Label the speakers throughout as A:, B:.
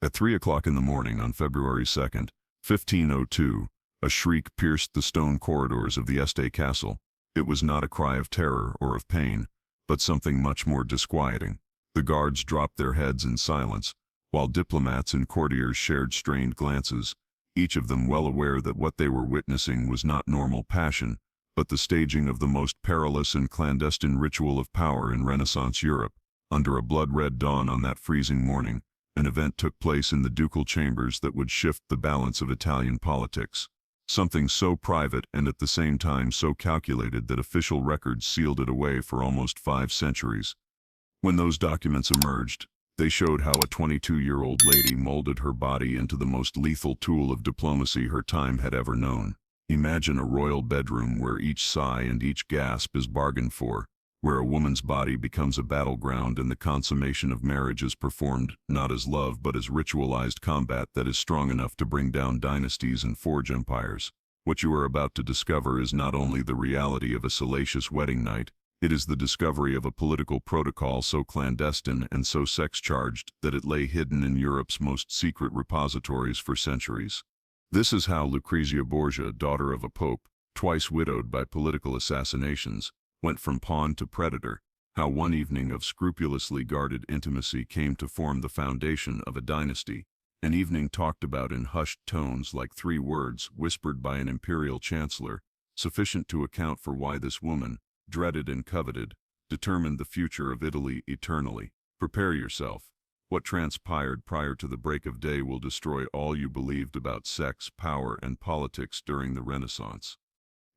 A: At 3 o'clock in the morning on February 2nd, 1502, a shriek pierced the stone corridors of the Este castle. It was not a cry of terror or of pain, but something much more disquieting. The guards dropped their heads in silence, while diplomats and courtiers shared strained glances, each of them well aware that what they were witnessing was not normal passion, but the staging of the most perilous and clandestine ritual of power in Renaissance Europe. Under a blood-red dawn on that freezing morning, an event took place in the ducal chambers that would shift the balance of Italian politics. Something so private and at the same time so calculated that official records sealed it away for almost 5 centuries. When those documents emerged, they showed how a 22-year-old lady molded her body into the most lethal tool of diplomacy her time had ever known. Imagine a royal bedroom where each sigh and each gasp is bargained for, where a woman's body becomes a battleground and the consummation of marriage is performed not as love but as ritualized combat that is strong enough to bring down dynasties and forge empires. What you are about to discover is not only the reality of a salacious wedding night, it is the discovery of a political protocol so clandestine and so sex-charged that it lay hidden in Europe's most secret repositories for centuries. This is how Lucrezia Borgia, daughter of a pope, twice widowed by political assassinations, went from pawn to predator, how one evening of scrupulously guarded intimacy came to form the foundation of a dynasty, an evening talked about in hushed tones like 3 words whispered by an imperial chancellor, sufficient to account for why this woman, dreaded and coveted, determined the future of Italy eternally. Prepare yourself. What transpired prior to the break of day will destroy all you believed about sex, power, and politics during the Renaissance.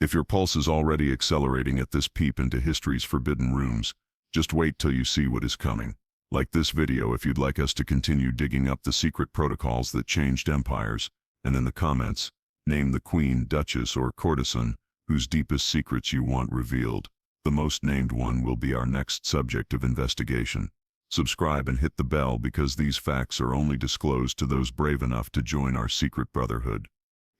A: If your pulse is already accelerating at this peep into history's forbidden rooms, just wait till you see what is coming. Like this video if you'd like us to continue digging up the secret protocols that changed empires, and in the comments, name the queen, duchess, or courtesan whose deepest secrets you want revealed. The most named one will be our next subject of investigation. Subscribe and hit the bell because these facts are only disclosed to those brave enough to join our secret brotherhood.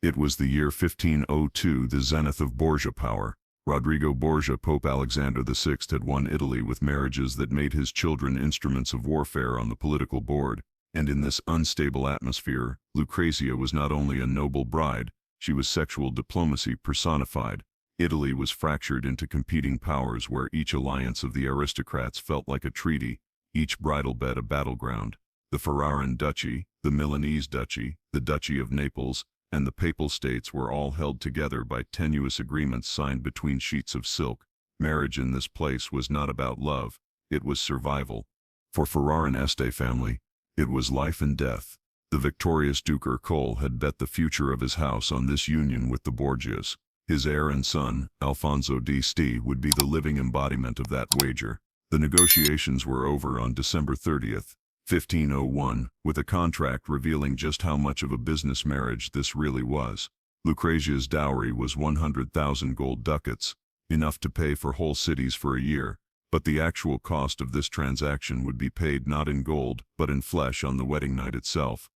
A: It was the year 1502, the zenith of Borgia power. Rodrigo Borgia, Pope Alexander VI, had won Italy with marriages that made his children instruments of warfare on the political board, and in this unstable atmosphere, Lucrezia was not only a noble bride, she was sexual diplomacy personified. Italy was fractured into competing powers where each alliance of the aristocrats felt like a treaty, each bridal bed a battleground. The Ferraran Duchy, the Milanese Duchy, the Duchy of Naples, and the Papal States were all held together by tenuous agreements signed between sheets of silk. Marriage in this place was not about love, it was survival. For Ferraran Este family, it was life and death. The victorious Duke Ercole had bet the future of his house on this union with the Borgias. His heir and son, Alfonso d'Este, would be the living embodiment of that wager. The negotiations were over on December 30th, 1501, with a contract revealing just how much of a business marriage this really was. Lucrezia's dowry was 100,000 gold ducats, enough to pay for whole cities for a year, but the actual cost of this transaction would be paid not in gold, but in flesh on the wedding night itself.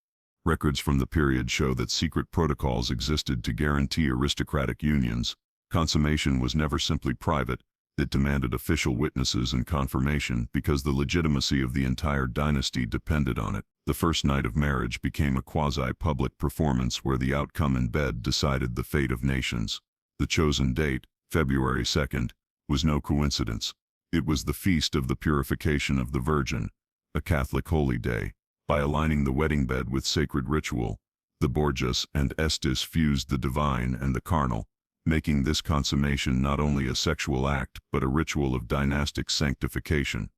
A: Records from the period show that secret protocols existed to guarantee aristocratic unions. Consummation was never simply private, it demanded official witnesses and confirmation because the legitimacy of the entire dynasty depended on it. The first night of marriage became a quasi-public performance where the outcome in bed decided the fate of nations. The chosen date, February 2nd, was no coincidence. It was the feast of the purification of the Virgin, a Catholic holy day. By aligning the wedding bed with sacred ritual, the Borgias and Estes fused the divine and the carnal, making this consummation not only a sexual act but a ritual of dynastic sanctification.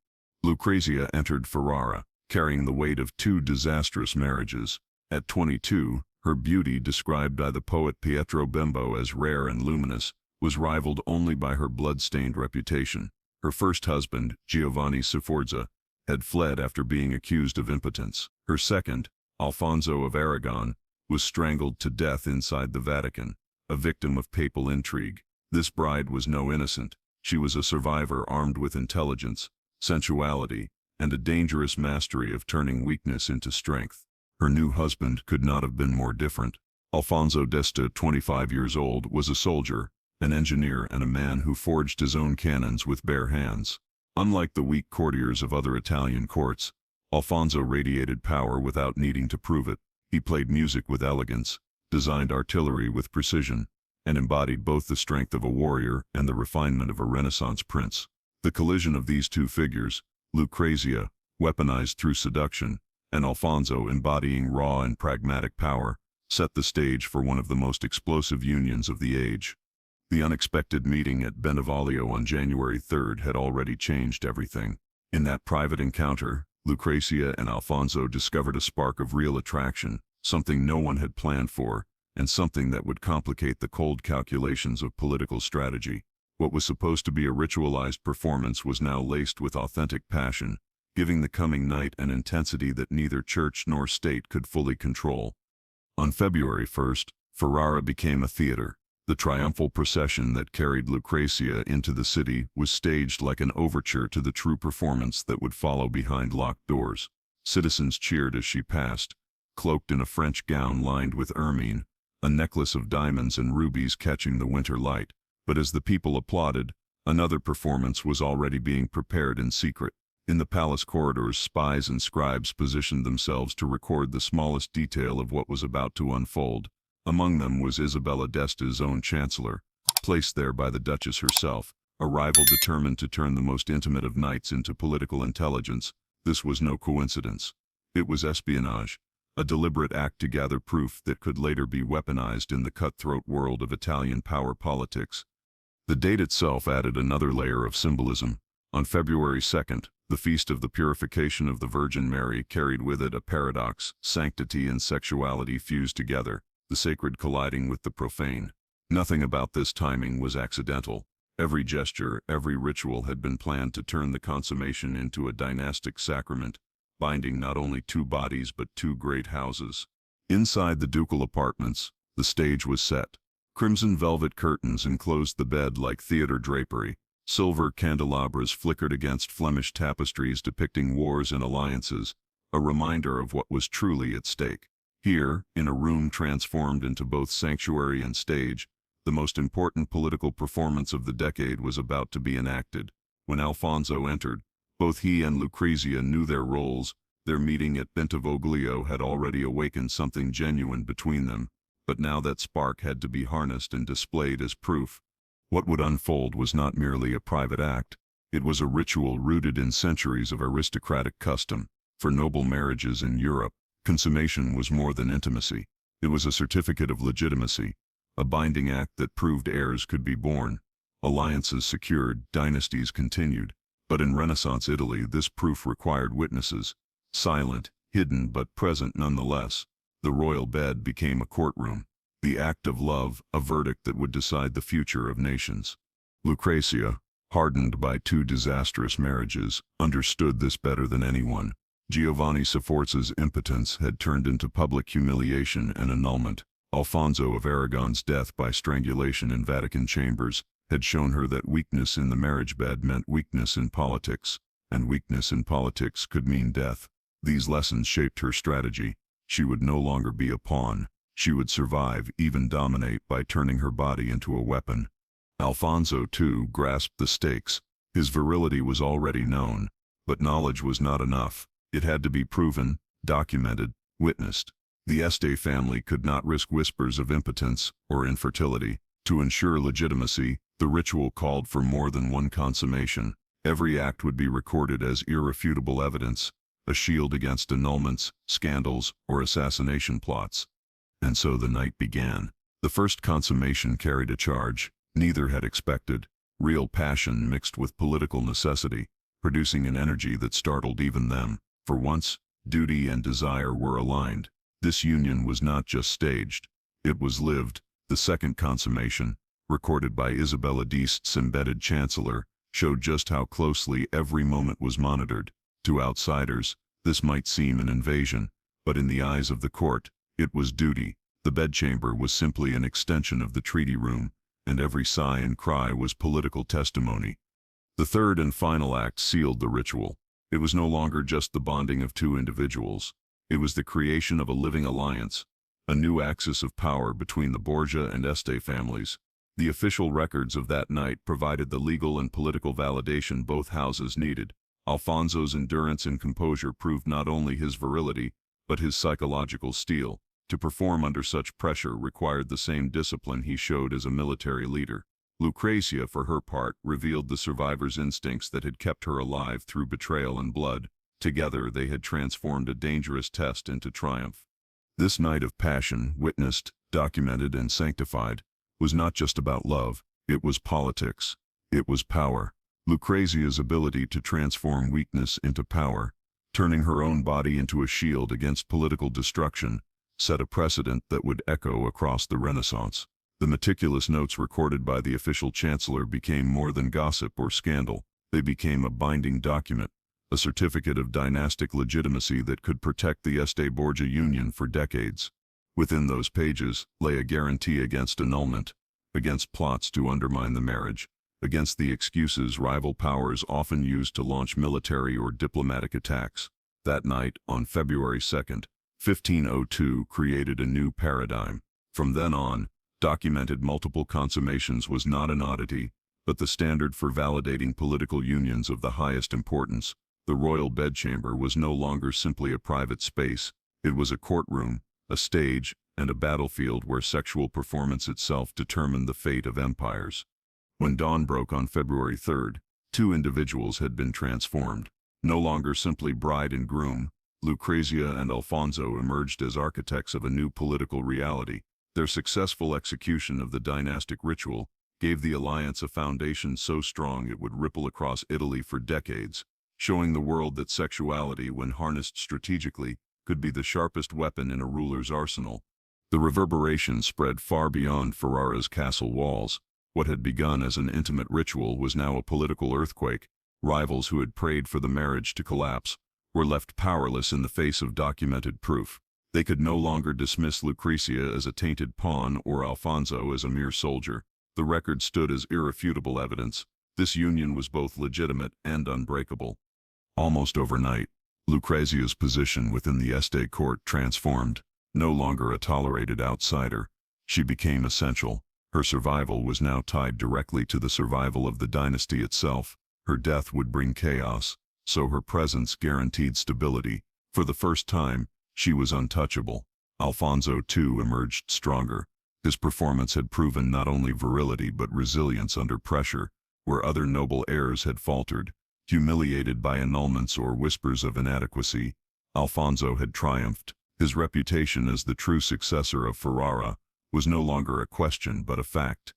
A: Lucrezia entered Ferrara, carrying the weight of 2 disastrous marriages. At 22, her beauty, described by the poet Pietro Bembo as rare and luminous, was rivaled only by her blood-stained reputation. Her first husband, Giovanni Sforza, had fled after being accused of impotence. Her second, Alfonso of Aragon, was strangled to death inside the Vatican, a victim of papal intrigue. This bride was no innocent. She was a survivor armed with intelligence, sensuality, and a dangerous mastery of turning weakness into strength. Her new husband could not have been more different. Alfonso d'Este, 25 years old, was a soldier, an engineer, and a man who forged his own cannons with bare hands. Unlike the weak courtiers of other Italian courts, Alfonso radiated power without needing to prove it. He played music with elegance, designed artillery with precision, and embodied both the strength of a warrior and the refinement of a Renaissance prince. The collision of these two figures, Lucrezia, weaponized through seduction, and Alfonso embodying raw and pragmatic power, set the stage for one of the most explosive unions of the age. The unexpected meeting at Benvolio on January 3rd had already changed everything. In that private encounter, Lucrezia and Alfonso discovered a spark of real attraction, something no one had planned for, and something that would complicate the cold calculations of political strategy. What was supposed to be a ritualized performance was now laced with authentic passion, giving the coming night an intensity that neither church nor state could fully control. On February 1st, Ferrara became a theater. The triumphal procession that carried Lucrezia into the city was staged like an overture to the true performance that would follow behind locked doors. Citizens cheered as she passed, cloaked in a French gown lined with ermine, a necklace of diamonds and rubies catching the winter light. But as the people applauded, another performance was already being prepared in secret. In the palace corridors, spies and scribes positioned themselves to record the smallest detail of what was about to unfold. Among them was Isabella d'Este's own chancellor, placed there by the Duchess herself, a rival determined to turn the most intimate of knights into political intelligence. This was no coincidence. It was espionage, a deliberate act to gather proof that could later be weaponized in the cutthroat world of Italian power politics. The date itself added another layer of symbolism. On February 2nd, the Feast of the Purification of the Virgin Mary carried with it a paradox: sanctity and sexuality fused together, the sacred colliding with the profane. Nothing about this timing was accidental. Every gesture, every ritual had been planned to turn the consummation into a dynastic sacrament, binding not only two bodies but two great houses. Inside the ducal apartments, the stage was set. Crimson velvet curtains enclosed the bed like theater drapery. Silver candelabras flickered against Flemish tapestries depicting wars and alliances, a reminder of what was truly at stake. Here, in a room transformed into both sanctuary and stage, the most important political performance of the decade was about to be enacted. When Alfonso entered, both he and Lucrezia knew their roles. Their meeting at Benvolio had already awakened something genuine between them, but now that spark had to be harnessed and displayed as proof. What would unfold was not merely a private act. It was a ritual rooted in centuries of aristocratic custom. For noble marriages in Europe, consummation was more than intimacy. It was a certificate of legitimacy, a binding act that proved heirs could be born. Alliances secured, dynasties continued. But in Renaissance Italy, this proof required witnesses, silent, hidden, but present nonetheless. The royal bed became a courtroom, the act of love, a verdict that would decide the future of nations. Lucrezia, hardened by two disastrous marriages, understood this better than anyone. Giovanni Sforza's impotence had turned into public humiliation and annulment. Alfonso of Aragon's death by strangulation in Vatican chambers had shown her that weakness in the marriage bed meant weakness in politics, and weakness in politics could mean death. These lessons shaped her strategy. She would no longer be a pawn. She would survive, even dominate, by turning her body into a weapon. Alfonso, too, grasped the stakes. His virility was already known, but knowledge was not enough. It had to be proven, documented, witnessed. The Este family could not risk whispers of impotence or infertility. To ensure legitimacy, the ritual called for more than one consummation. Every act would be recorded as irrefutable evidence, a shield against annulments, scandals, or assassination plots. And so the night began. The first consummation carried a charge neither had expected: real passion mixed with political necessity, producing an energy that startled even them. For once, duty and desire were aligned. This union was not just staged, it was lived. The second consummation, recorded by Isabella d'Este's embedded chancellor, showed just how closely every moment was monitored. To outsiders, this might seem an invasion, but in the eyes of the court, it was duty. The bedchamber was simply an extension of the treaty room, and every sigh and cry was political testimony. The third and final act sealed the ritual. It was no longer just the bonding of two individuals. It was the creation of a living alliance, a new axis of power between the Borgia and Este families. The official records of that night provided the legal and political validation both houses needed. Alfonso's endurance and composure proved not only his virility, but his psychological steel. To perform under such pressure required the same discipline he showed as a military leader. Lucrezia, for her part, revealed the survivor's instincts that had kept her alive through betrayal and blood. Together they had transformed a dangerous test into triumph. This night of passion, witnessed, documented, and sanctified, was not just about love, it was politics. It was power. Lucrezia's ability to transform weakness into power, turning her own body into a shield against political destruction, set a precedent that would echo across the Renaissance. The meticulous notes recorded by the official chancellor became more than gossip or scandal. They became a binding document, a certificate of dynastic legitimacy that could protect the Este Borgia union for decades. Within those pages lay a guarantee against annulment, against plots to undermine the marriage, against the excuses rival powers often used to launch military or diplomatic attacks. That night, on February 2nd, 1502, created a new paradigm. From then on, documented multiple consummations was not an oddity, but the standard for validating political unions of the highest importance. The royal bedchamber was no longer simply a private space. It was a courtroom, a stage, and a battlefield where sexual performance itself determined the fate of empires. When dawn broke on February 3rd, two individuals had been transformed. No longer simply bride and groom, Lucrezia and Alfonso emerged as architects of a new political reality. Their successful execution of the dynastic ritual gave the alliance a foundation so strong it would ripple across Italy for decades, showing the world that sexuality, when harnessed strategically, could be the sharpest weapon in a ruler's arsenal. The reverberation spread far beyond Ferrara's castle walls. What had begun as an intimate ritual was now a political earthquake. Rivals who had prayed for the marriage to collapse were left powerless in the face of documented proof. They could no longer dismiss Lucrezia as a tainted pawn or Alfonso as a mere soldier. The record stood as irrefutable evidence. This union was both legitimate and unbreakable. Almost overnight, Lucrezia's position within the Este court transformed. No longer a tolerated outsider, she became essential. Her survival was now tied directly to the survival of the dynasty itself. Her death would bring chaos, so her presence guaranteed stability. For the first time, she was untouchable. Alfonso, too, emerged stronger. His performance had proven not only virility but resilience under pressure, where other noble heirs had faltered. Humiliated by annulments or whispers of inadequacy, Alfonso had triumphed. His reputation as the true successor of Ferrara was no longer a question but a fact.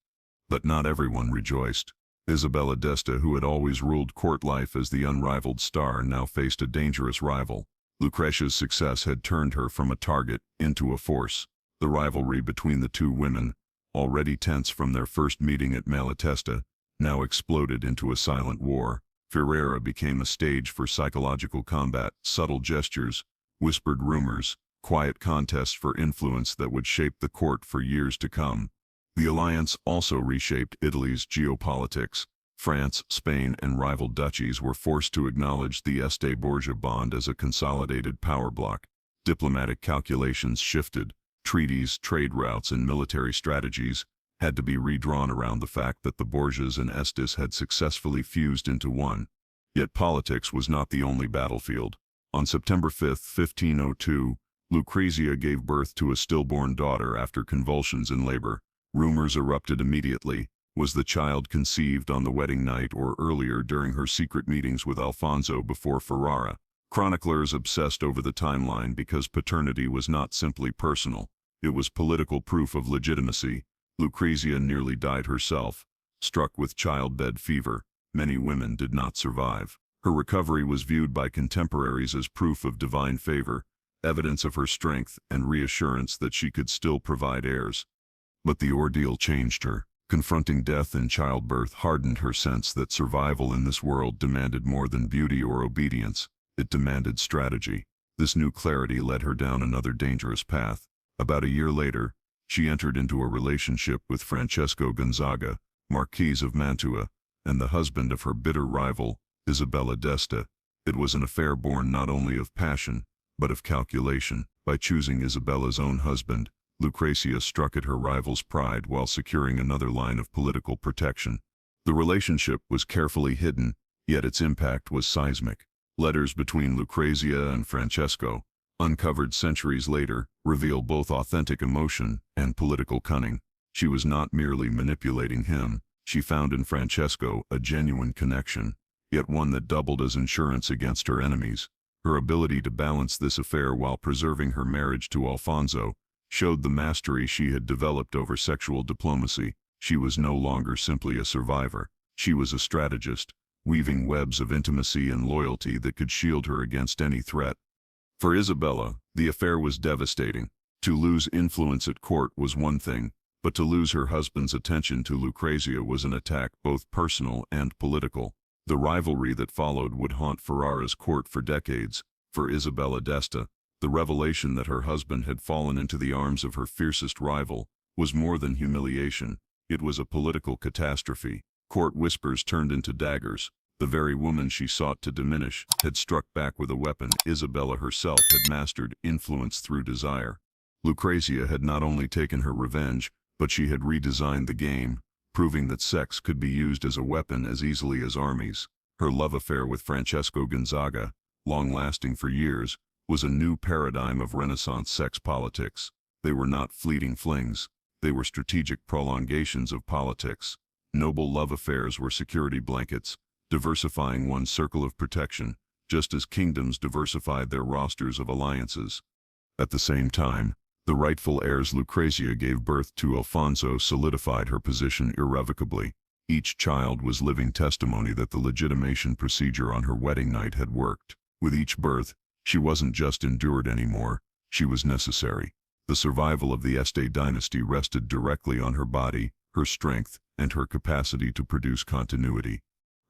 A: But not everyone rejoiced. Isabella d'Este, who had always ruled court life as the unrivaled star, now faced a dangerous rival. Lucrezia's success had turned her from a target into a force. The rivalry between the two women, already tense from their first meeting at Malatesta, now exploded into a silent war. Ferrara became a stage for psychological combat, subtle gestures, whispered rumors, quiet contests for influence that would shape the court for years to come. The alliance also reshaped Italy's geopolitics. France, Spain, and rival duchies were forced to acknowledge the Este Borgia bond as a consolidated power bloc. Diplomatic calculations shifted. Treaties, trade routes, and military strategies had to be redrawn around the fact that the Borgias and Estes had successfully fused into one. Yet politics was not the only battlefield. On September 5, 1502, Lucrezia gave birth to a stillborn daughter after convulsions in labor. Rumors erupted immediately. Was the child conceived on the wedding night or earlier during her secret meetings with Alfonso before Ferrara? Chroniclers obsessed over the timeline because paternity was not simply personal. It was political proof of legitimacy. Lucrezia nearly died herself, struck with childbed fever. Many women did not survive. Her recovery was viewed by contemporaries as proof of divine favor, evidence of her strength and reassurance that she could still provide heirs. But the ordeal changed her. Confronting death in childbirth hardened her sense that survival in this world demanded more than beauty or obedience. It demanded strategy. This new clarity led her down another dangerous path. About a year later, she entered into a relationship with Francesco Gonzaga, Marquis of Mantua, and the husband of her bitter rival, Isabella d'Este. It was an affair born not only of passion, but of calculation. By choosing Isabella's own husband, Lucrezia struck at her rival's pride while securing another line of political protection. The relationship was carefully hidden, yet its impact was seismic. Letters between Lucrezia and Francesco, uncovered centuries later, reveal both authentic emotion and political cunning. She was not merely manipulating him, she found in Francesco a genuine connection, yet one that doubled as insurance against her enemies. Her ability to balance this affair while preserving her marriage to Alfonso showed the mastery she had developed over sexual diplomacy. She was no longer simply a survivor. She was a strategist, weaving webs of intimacy and loyalty that could shield her against any threat. For Isabella, the affair was devastating. To lose influence at court was one thing, but to lose her husband's attention to Lucrezia was an attack both personal and political. The rivalry that followed would haunt Ferrara's court for decades. For Isabella d'Este, the revelation that her husband had fallen into the arms of her fiercest rival was more than humiliation. It was a political catastrophe. Court whispers turned into daggers. The very woman she sought to diminish had struck back with a weapon. Isabella herself had mastered influence through desire. Lucrezia had not only taken her revenge, but she had redesigned the game, proving that sex could be used as a weapon as easily as armies. Her love affair with Francesco Gonzaga, long-lasting for years, was a new paradigm of Renaissance sex politics. They were not fleeting flings. They were strategic prolongations of politics. Noble love affairs were security blankets, diversifying one's circle of protection, just as kingdoms diversified their rosters of alliances. At the same time, the rightful heirs Lucrezia gave birth to Alfonso solidified her position irrevocably. Each child was living testimony that the legitimation procedure on her wedding night had worked. With each birth, she wasn't just endured anymore, she was necessary. The survival of the Este dynasty rested directly on her body, her strength, and her capacity to produce continuity.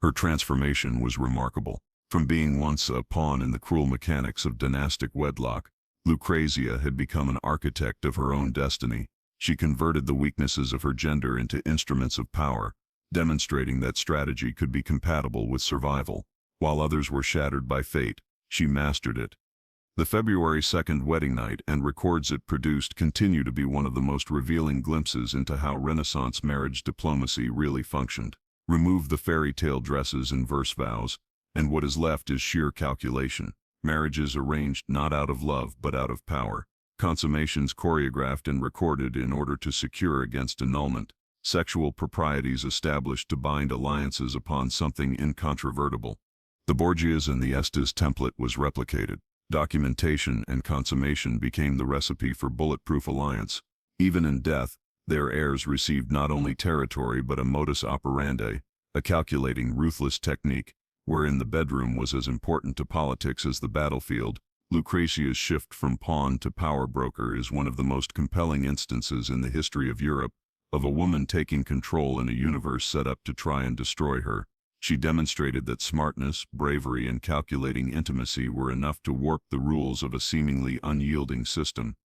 A: Her transformation was remarkable. From being once a pawn in the cruel mechanics of dynastic wedlock, Lucrezia had become an architect of her own destiny. She converted the weaknesses of her gender into instruments of power, demonstrating that strategy could be compatible with survival. While others were shattered by fate, she mastered it. The February 2nd wedding night and records it produced continue to be one of the most revealing glimpses into how Renaissance marriage diplomacy really functioned. Remove the fairy tale dresses and verse vows, and what is left is sheer calculation. Marriages arranged not out of love but out of power. Consummations choreographed and recorded in order to secure against annulment. Sexual proprieties established to bind alliances upon something incontrovertible. The Borgias and the Estes template was replicated. Documentation and consummation became the recipe for bulletproof alliance. Even in death, their heirs received not only territory but a modus operandi, a calculating, ruthless technique, wherein the bedroom was as important to politics as the battlefield. Lucrezia's shift from pawn to power broker is one of the most compelling instances in the history of Europe, of a woman taking control in a universe set up to try and destroy her. She demonstrated that smartness, bravery, and calculating intimacy were enough to warp the rules of a seemingly unyielding system.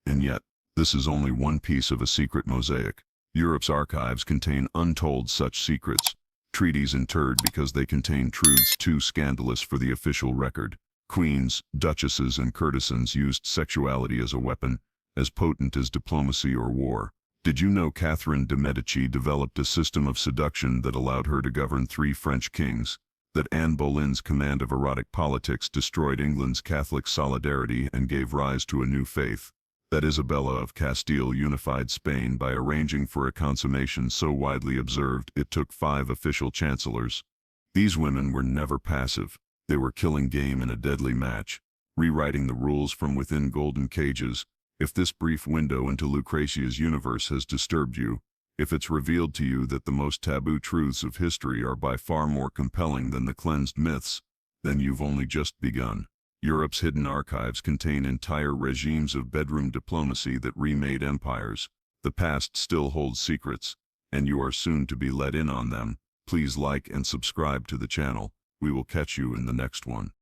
A: And yet, this is only one piece of a secret mosaic. Europe's archives contain untold such secrets, treaties interred because they contain truths too scandalous for the official record. Queens, duchesses, and courtesans used sexuality as a weapon, as potent as diplomacy or war. Did you know Catherine de' Medici developed a system of seduction that allowed her to govern 3 French kings? That Anne Boleyn's command of erotic politics destroyed England's Catholic solidarity and gave rise to a new faith? That Isabella of Castile unified Spain by arranging for a consummation so widely observed it took 5 official chancellors? These women were never passive. They were killing game in a deadly match, rewriting the rules from within golden cages. If this brief window into Lucrezia's universe has disturbed you, if it's revealed to you that the most taboo truths of history are by far more compelling than the cleansed myths, then you've only just begun. Europe's hidden archives contain entire regimes of bedroom diplomacy that remade empires. The past still holds secrets, and you are soon to be let in on them. Please like and subscribe to the channel. We will catch you in the next one.